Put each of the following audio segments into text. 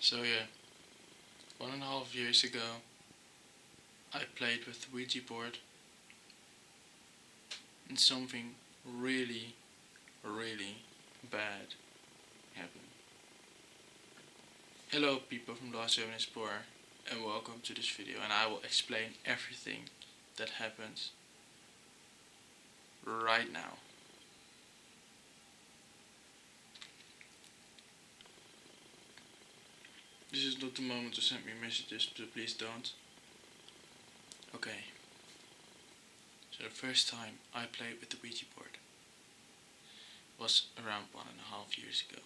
So yeah, 1.5 years ago, I played with the Ouija board, and something really, really bad happened. Hello people from the Last Explorer, and welcome to this video, and I will explain everything that happens right now. This is not the moment to send me messages, so please don't. Okay, so the first time I played with the Ouija board was around 1.5 years ago.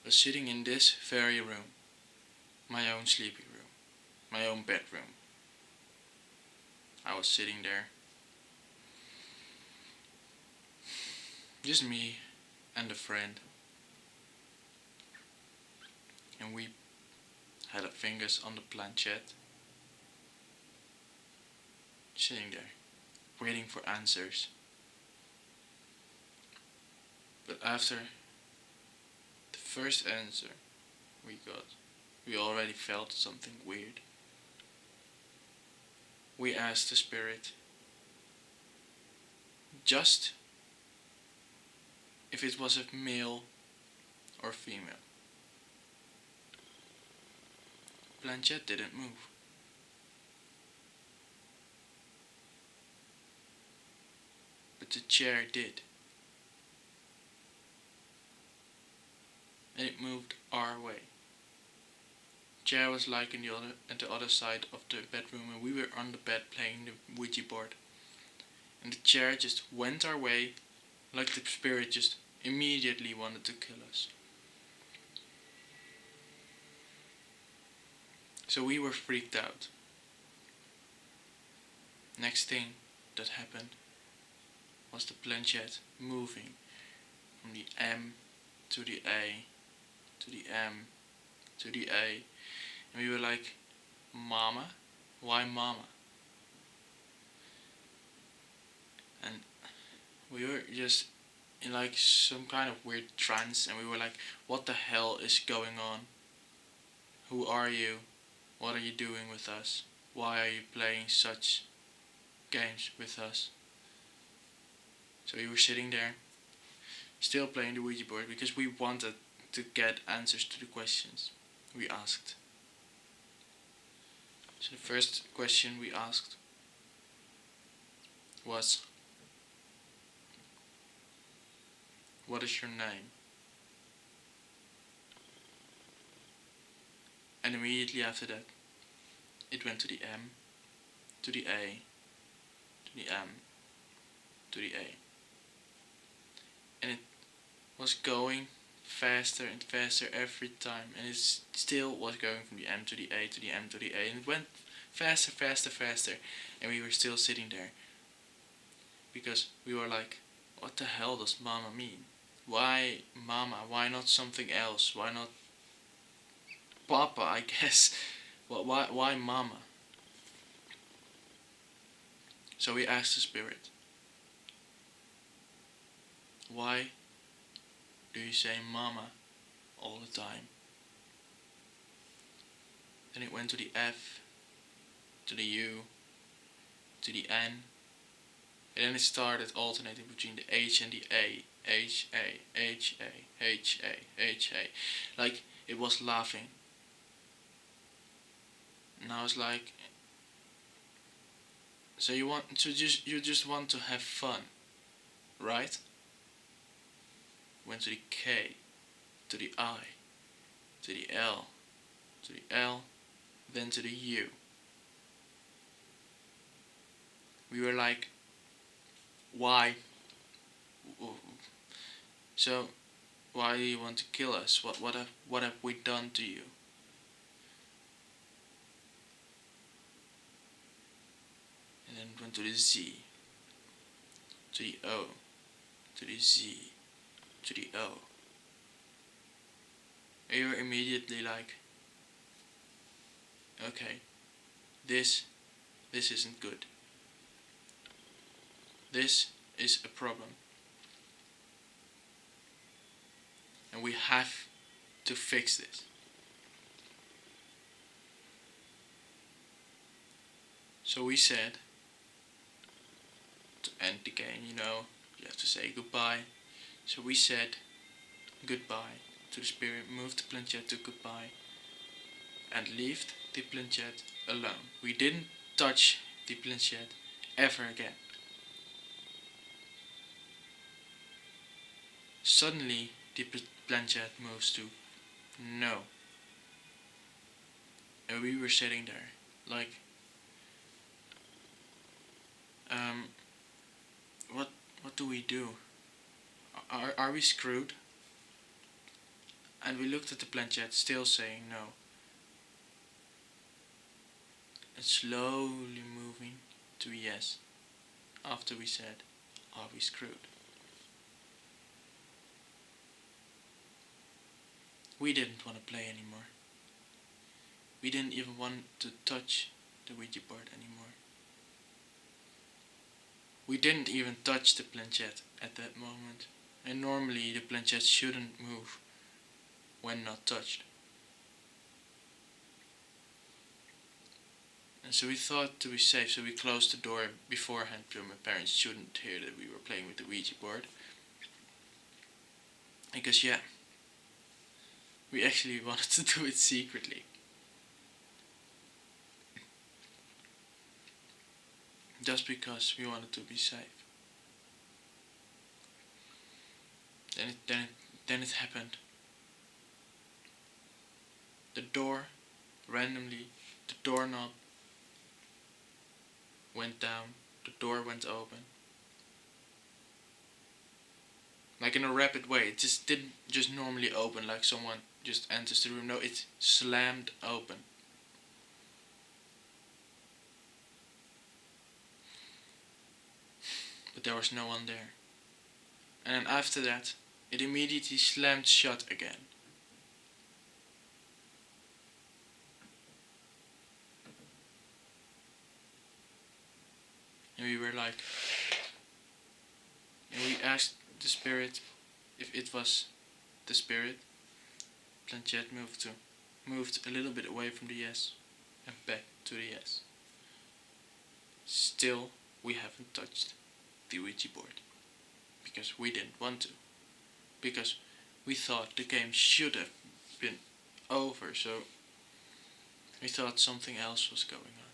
I was sitting in this very room, my own sleeping room, my own bedroom. I was sitting there, just me and a friend, and we had our fingers on the planchette, sitting there, waiting for answers. But after the first answer we got, we already felt something weird. We asked the spirit just if it was a male or female. Planchette didn't move. But the chair did. And it moved our way. Chair was like at the other side of the bedroom, and we were on the bed playing the Ouija board. And the chair just went our way, like the spirit just immediately wanted to kill us. So we were freaked out. Next thing that happened was the planchette moving from the M to the A to the M to the A, and we were like, Mama? Why Mama? And we were just in like some kind of weird trance, and we were like, what the hell is going on? Who are you? What are you doing with us? Why are you playing such games with us? So we were sitting there, still playing the Ouija board, because we wanted to get answers to the questions we asked. So the first question we asked was, what is your name? And immediately after that, it went to the M, to the A, to the M, to the A. And it was going faster and faster every time, and it still was going from the M to the A to the M to the A, and it went faster, faster, faster, and we were still sitting there, because we were like, what the hell does Mama mean? Why Mama? Why not something else? Why not Papa, I guess? Why Mama? So we asked the spirit, why do you say Mama all the time? Then it went to the F, to the U, to the N, and then it started alternating between the H and the A. H, A, H, A, H, A, H, A. Like it was laughing. And I was like, so you just want to have fun, right? Went to the K, to the I, to the L, to the L, then to the U. We were like, why? So, why do you want to kill us? What have we done to you? And then went to the Z, to the O, to the Z, to the O. And you were immediately like, okay, this isn't good. This is a problem. And we have to fix this. So we said, to end the game, you have to say goodbye. So we said goodbye to the spirit, moved the planchette to goodbye, and left the planchette alone. We didn't touch the planchette ever again. Suddenly, the planchette moves to no. And we were sitting there, like, what do we do? Are we screwed? And we looked at the planchette, still saying no. And slowly moving to yes, after we said, are we screwed? We didn't want to play anymore. We didn't even want to touch the Ouija board anymore. We didn't even touch the planchette at that moment, and normally the planchette shouldn't move when not touched. And so we thought to be safe, so we closed the door beforehand so my parents shouldn't hear that we were playing with the Ouija board. Because we actually wanted to do it secretly. Just because we wanted to be safe. Then it happened. The door, randomly, the doorknob went down, the door went open. Like in a rapid way, it just didn't just normally open like someone just enters the room. No, it slammed open. But there was no one there. And then after that, it immediately slammed shut again. And we were like, and we asked the spirit if it was the spirit. Planchette moved a little bit away from the yes and back to the yes. Still, we haven't touched the Ouija board because we didn't want to, because we thought the game should have been over, so we thought something else was going on.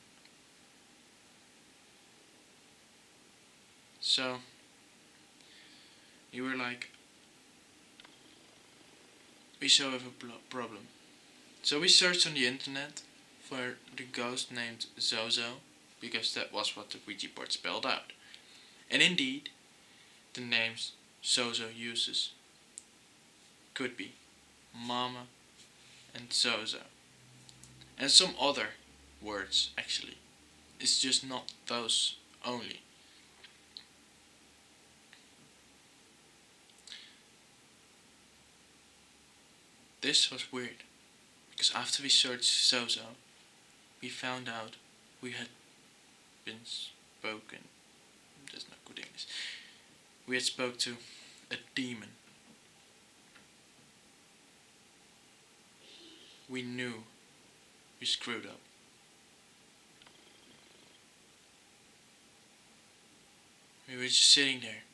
So we were like, we still have a problem. So we searched on the internet for the ghost named Zozo, because that was what the Ouija board spelled out. And indeed, the names Zozo uses could be Mama and Zozo. And some other words, actually. It's just not those only. This was weird, because after we searched Zozo, we found out we had been spoken. That's not good English. We had spoke to a demon. We knew we screwed up. We were just sitting there.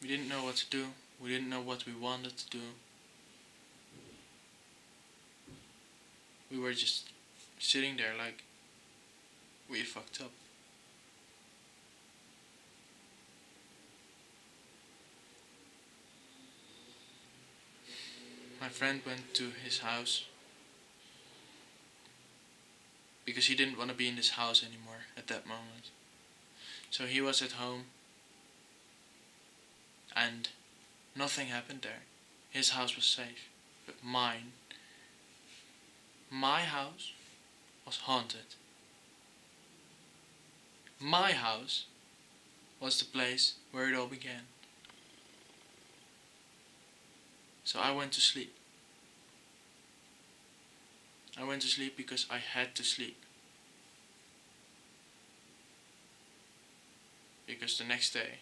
We didn't know what to do. We didn't know what we wanted to do. We were just sitting there like we fucked up. My friend went to his house because he didn't want to be in this house anymore at that moment. So he was at home and nothing happened there. His house was safe, but my house was haunted. My house was the place where it all began. So I went to sleep. I went to sleep because I had to sleep. Because the next day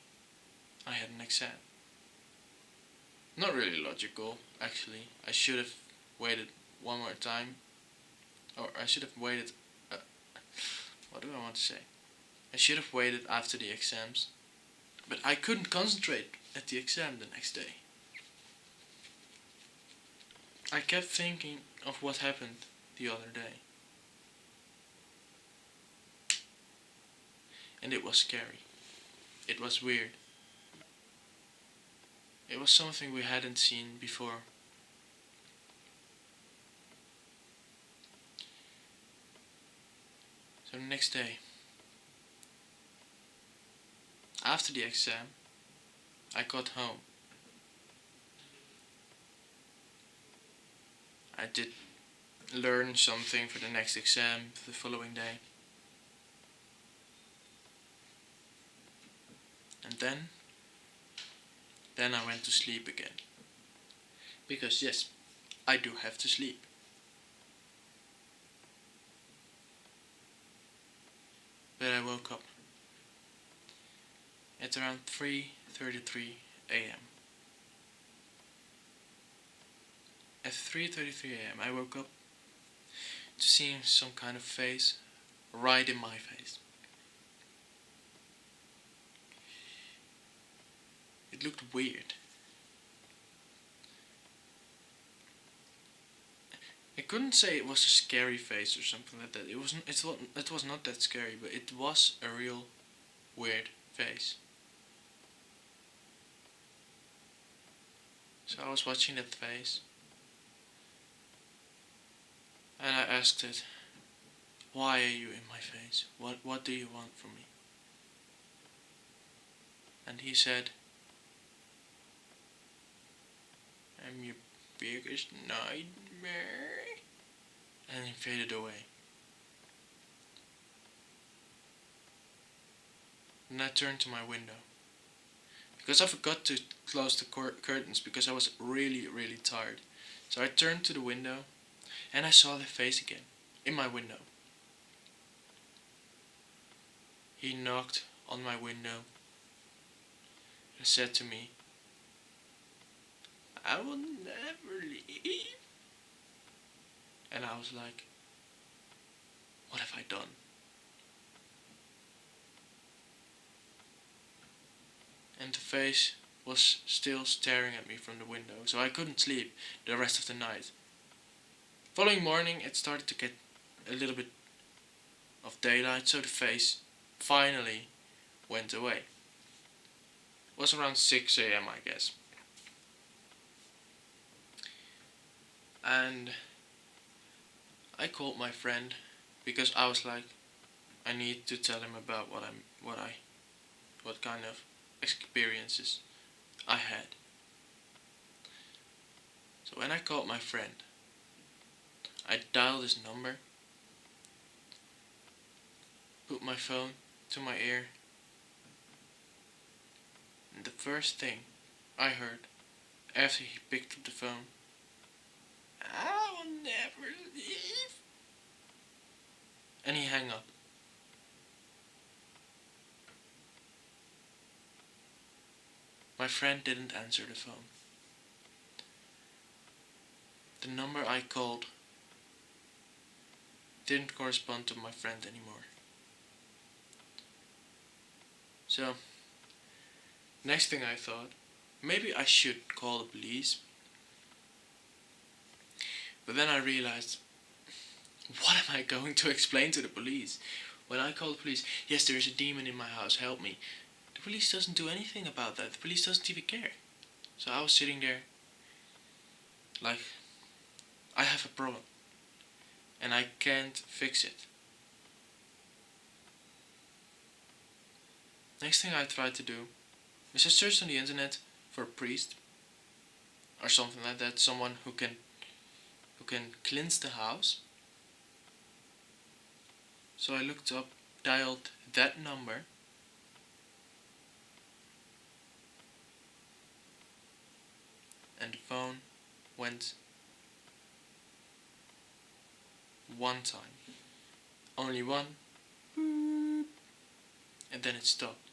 I had an exam. Not really logical, actually. I should have waited one more time. Or I should have waited What do I want to say? I should have waited after the exams, but I couldn't concentrate at the exam the next day. I kept thinking of what happened the other day. And it was scary. It was weird. It was something we hadn't seen before. So the next day, after the exam, I got home. I did learn something for the next exam the following day. And then I went to sleep again. Because yes, I do have to sleep. But I woke up at around 3:33 a.m. At 3:33 a.m. I woke up to seeing some kind of face right in my face. It looked weird. I couldn't say it was a scary face or something like that. It was not that scary, but it was a real weird face. So I was watching that face, and I asked it, "Why are you in my face? What do you want from me?" And he said, "I'm your biggest nightmare." And he faded away. And I turned to my window, because I forgot to close the curtains because I was really tired. So I turned to the window and I saw the face again in my window. He knocked on my window and said to me, "I will never leave." And I was like, what have I done? And the face was still staring at me from the window, so I couldn't sleep the rest of the night. Following morning, it started to get a little bit of daylight, so the face finally went away. It was around 6 a.m. I guess. And I called my friend because I was like, I need to tell him about what kind of experiences I had. So when I called my friend, I dialed his number, put my phone to my ear, and the first thing I heard after he picked up the phone, "I will never leave." And he hung up. My friend didn't answer the phone. The number I called didn't correspond to my friend anymore. So, next thing I thought, maybe I should call the police. But then I realized, what am I going to explain to the police? When I call the police, "Yes, there is a demon in my house, help me." The police doesn't do anything about that. The police doesn't even care. So I was sitting there like, I have a problem and I can't fix it. Next thing I tried to do is I searched on the internet for a priest or something like that, someone who can cleanse the house. So I looked up, dialed that number, and the phone went one time. Only one. And then it stopped.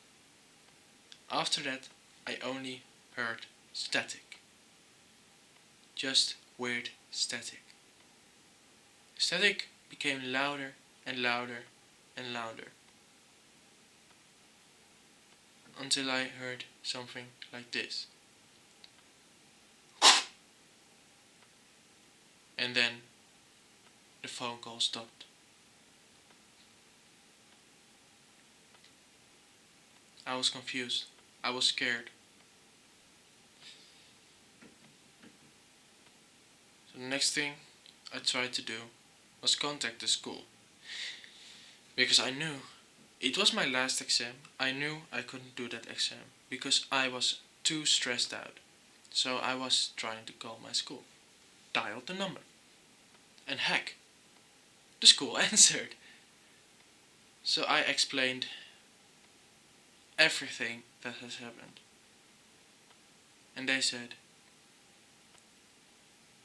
After that, I only heard static. Just weird static. Static became louder and louder and louder, until I heard something like this. And then the phone call stopped. I was confused. I was scared. So the next thing I tried to do was contact the school. Because I knew it was my last exam. I knew I couldn't do that exam because I was too stressed out. So I was trying to call my school. Dialed the number. And heck, the school answered. So I explained everything that has happened. And they said,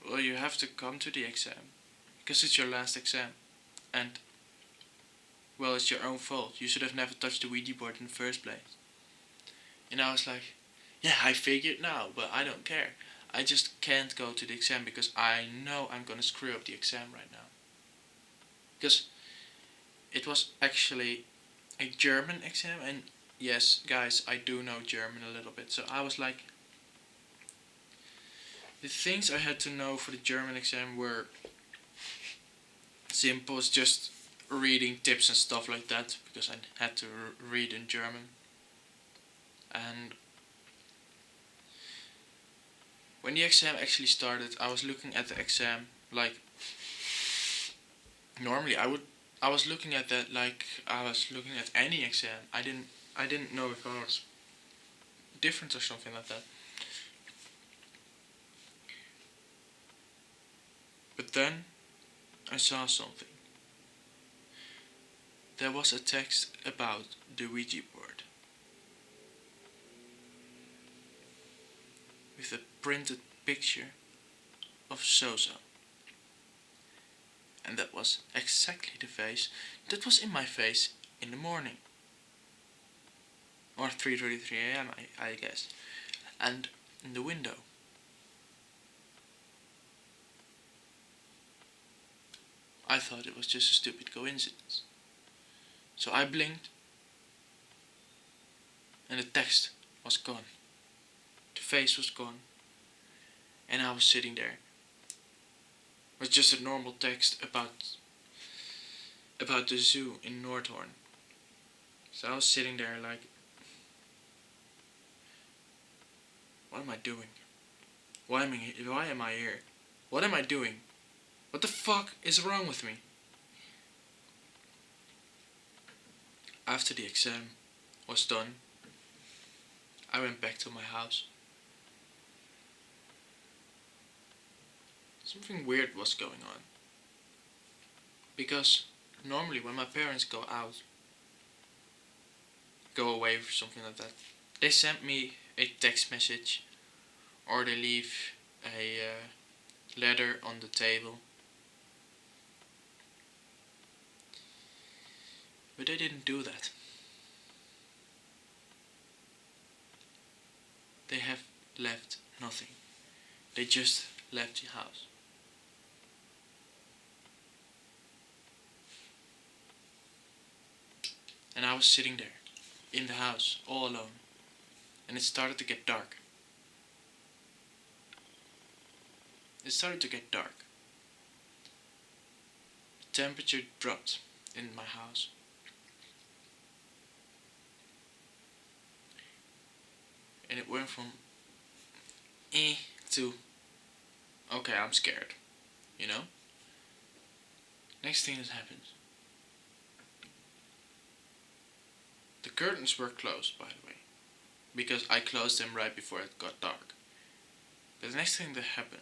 well, you have to come to the exam because it's your last exam. And, well, it's your own fault. You should have never touched the Ouija board in the first place. And I was like, yeah, I figured now, but I don't care. I just can't go to the exam because I know I'm gonna screw up the exam right now. Because it was actually a German exam, and yes, guys, I do know German a little bit. So I was like, the things I had to know for the German exam were simple, it's just reading tips and stuff like that, because I had to read in German. And when the exam actually started, I was looking at the exam like normally I was looking at that like I was looking at any exam. I didn't know if I was different or something like that. But then I saw something. There was a text about the Ouija board with a printed picture of So-So. And that was exactly the face that was in my face in the morning. Or 3:33 AM, I guess. And in the window. I thought it was just a stupid coincidence. So I blinked, and the text was gone. The face was gone, and I was sitting there with just a normal text about the zoo in Noordhoorn. So I was sitting there like, what am I doing? Why am I here? What am I doing? What the fuck is wrong with me? After the exam was done, I went back to my house. Something weird was going on. Because normally when my parents go away or something like that, they send me a text message or they leave a letter on the table. But they didn't do that. They have left nothing. They just left the house. And I was sitting there, in the house, all alone. And it started to get dark. It started to get dark. The temperature dropped in my house. And it went from to okay, I'm scared. You know? Next thing that happens. The curtains were closed, by the way. Because I closed them right before it got dark. But the next thing that happened.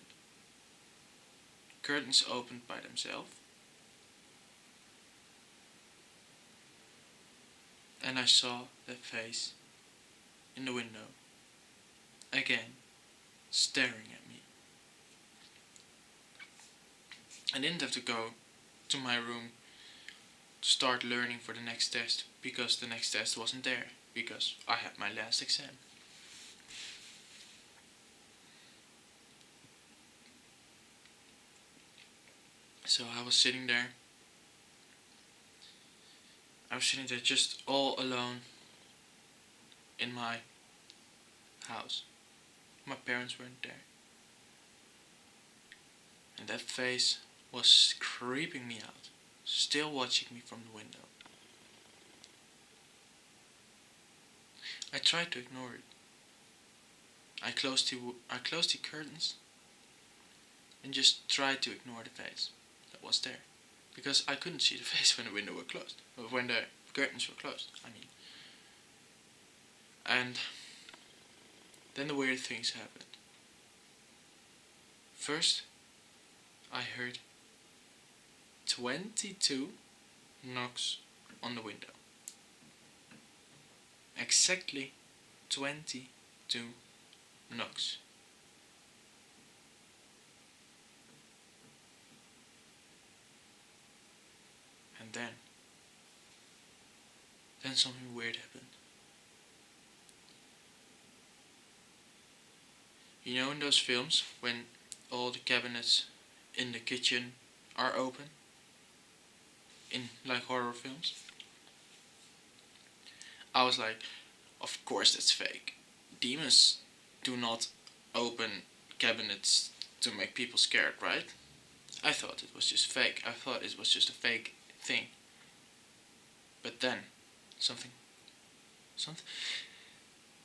Curtains opened by themselves. And I saw that face in the window. Again, staring at me. I didn't have to go to my room to start learning for the next test, because the next test wasn't there, because I had my last exam. So I was sitting there, I was sitting there just all alone in my house. My parents weren't there. And that face was creeping me out, still watching me from the window. I tried to ignore it. I closed the curtains and just tried to ignore the face that was there. Because I couldn't see the face when the window were closed. Or when the curtains were closed, I mean. And then the weird things happened. First, I heard 22 knocks on the window. Exactly 22 knocks. And then something weird happened. You know in those films when all the cabinets in the kitchen are open? In like horror films? I was like, of course that's fake. Demons do not open cabinets to make people scared, right? I thought it was just fake. I thought it was just a fake thing. But then, something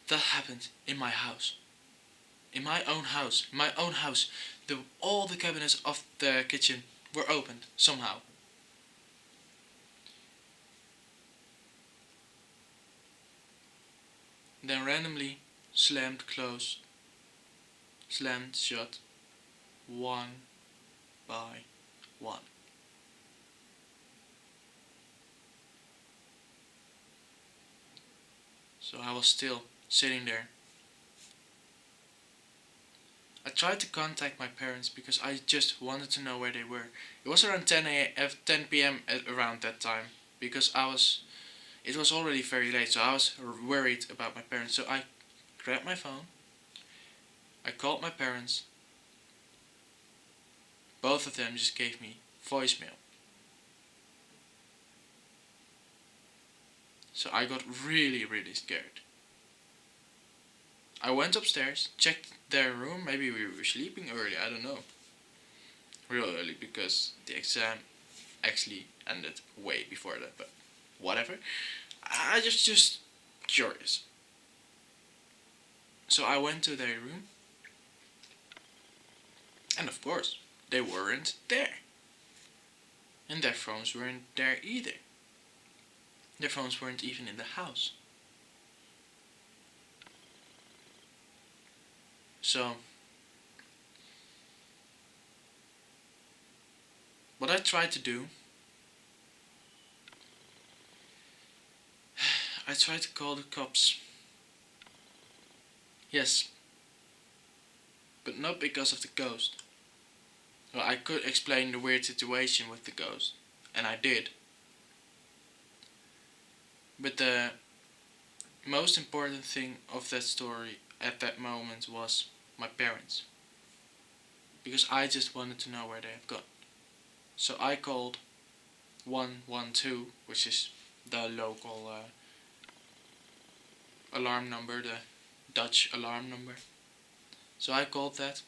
that happened in my house. In my own house. All the cabinets of the kitchen were opened somehow. Then randomly slammed shut, one by one. So I was still sitting there. I tried to contact my parents because I just wanted to know where they were. It was around 10 p.m. around that time because it was already very late, so I was worried about my parents. So I grabbed my phone, I called my parents. Both of them just gave me voicemail. So I got really, really scared. I went upstairs, checked their room. Maybe we were sleeping early, I don't know. Real early because the exam actually ended way before that, but whatever. I just curious. So I went to their room. And of course, they weren't there. And their phones weren't there either. Their phones weren't even in the house. So, what I tried to do, I tried to call the cops. Yes, but not because of the ghost. Well, I could explain the weird situation with the ghost, and I did. But the most important thing of that story at that moment was my parents. Because I just wanted to know where they have gone. So I called 112, which is the local alarm number, the Dutch alarm number. So I called that.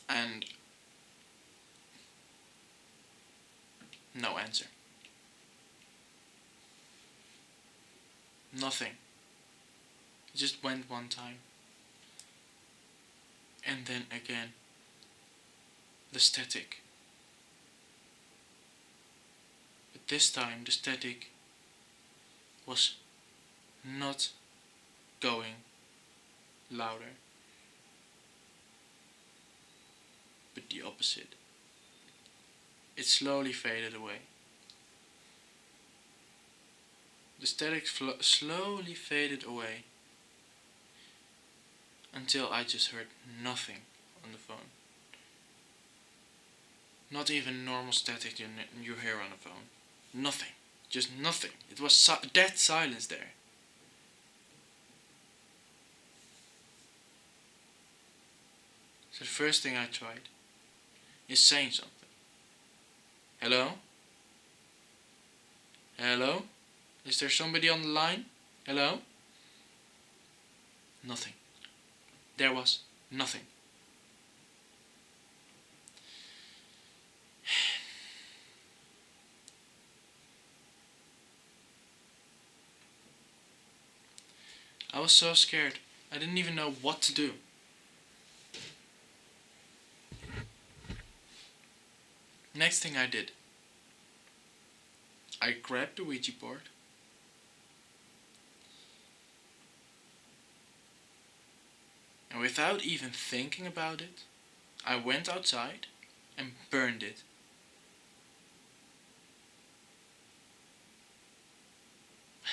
And no answer. Nothing. It just went one time. And then again. The static. But this time the static was not going louder, but the opposite. It slowly faded away. The static slowly faded away until I just heard nothing on the phone. Not even normal static you hear on a phone. Nothing. Just nothing. It was dead silence there. So the first thing I tried is saying something. Hello? Hello? Is there somebody on the line? Hello? Nothing. There was nothing. I was so scared. I didn't even know what to do. Next thing I did, I grabbed the Ouija board and without even thinking about it, I went outside and burned it.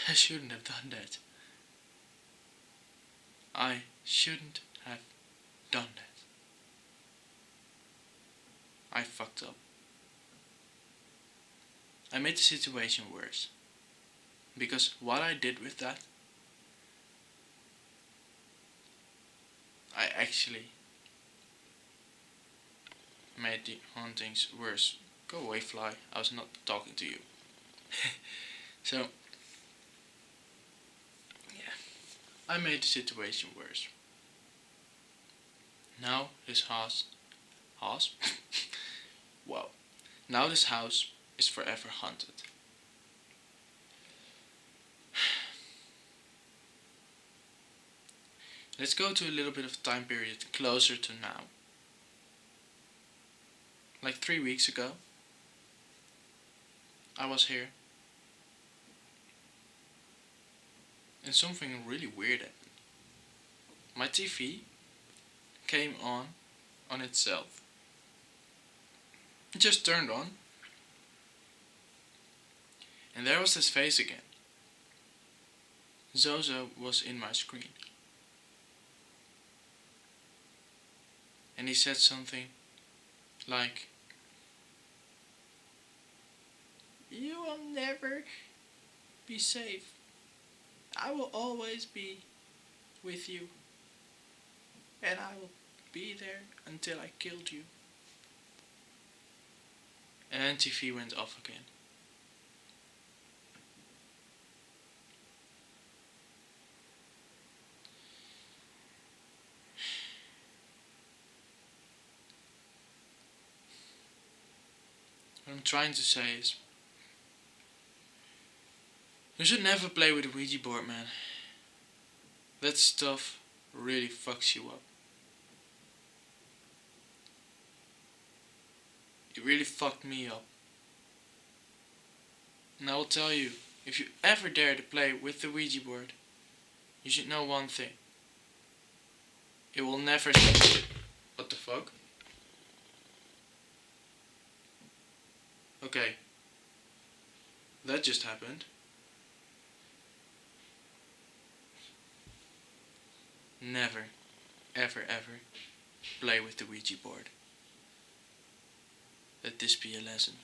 I shouldn't have done that. I shouldn't have done that. I fucked up. I made the situation worse. Because what I did with that, I actually made the hauntings worse. Go away, fly. I was not talking to you. So, yeah, I made the situation worse. Now this house, well, now this house is forever haunted. Let's go to a little bit of time period closer to now. Like 3 weeks ago, I was here. And something really weird happened. My TV came on itself. It just turned on. And there was his face again. Zozo was in my screen. And he said something like, "You will never be safe. I will always be with you. And I will be there until I killed you." And then TV went off again. What I'm trying to say is, you should never play with a Ouija board, man. That stuff really fucks you up. It really fucked me up. And I will tell you, if you ever dare to play with the Ouija board, you should know one thing. It will never... What the fuck? Okay. That just happened. Never, ever, ever play with the Ouija board. Let this be a lesson.